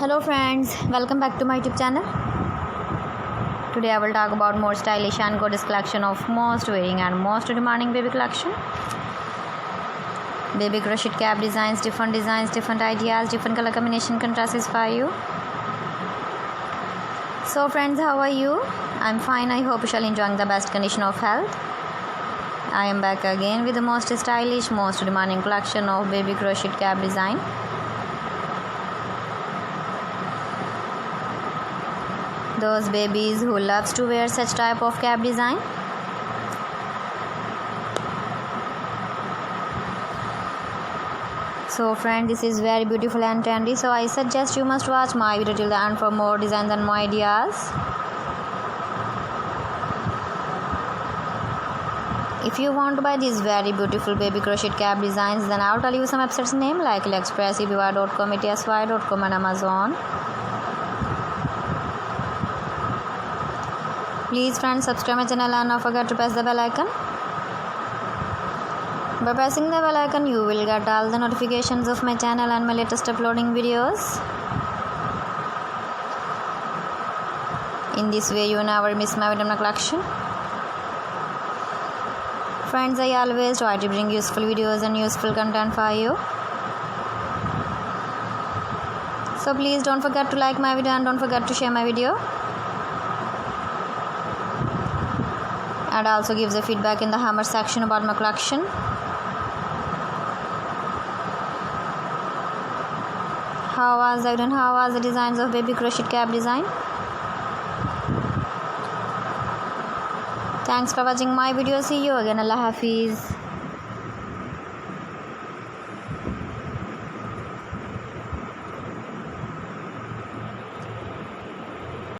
Hello friends, welcome back to my YouTube channel. Today I will talk about more stylish and gorgeous collection of most wearing and most demanding baby collection. Baby crochet cap designs, different ideas, different color combination can satisfy you. So friends, how are you? I'm fine. I hope you shall enjoying the best condition of health. I am back again with the most stylish, most demanding collection of baby crochet cap design. Those babies who loves to wear such type of cap design. So friend, this is very beautiful and trendy, so I suggest you must watch my video till the end for more designs and more ideas. If you want to buy these very beautiful baby crochet cap designs, then I'll tell you some websites name like AliExpress, eBay.com, ETSY.com and Amazon. Please friends, subscribe my channel and don't forget to press the bell icon. By pressing the bell icon, you will get all the notifications of my channel and my latest uploading videos. In this way, you never miss my video collection. Friends, I always try to bring useful videos and useful content for you. So please don't forget to like my video and don't forget to share my video. And also gives a feedback in the comment section about my collection. How was the designs of baby crochet cap design? Thanks for watching my video. See you again. Allah Hafiz.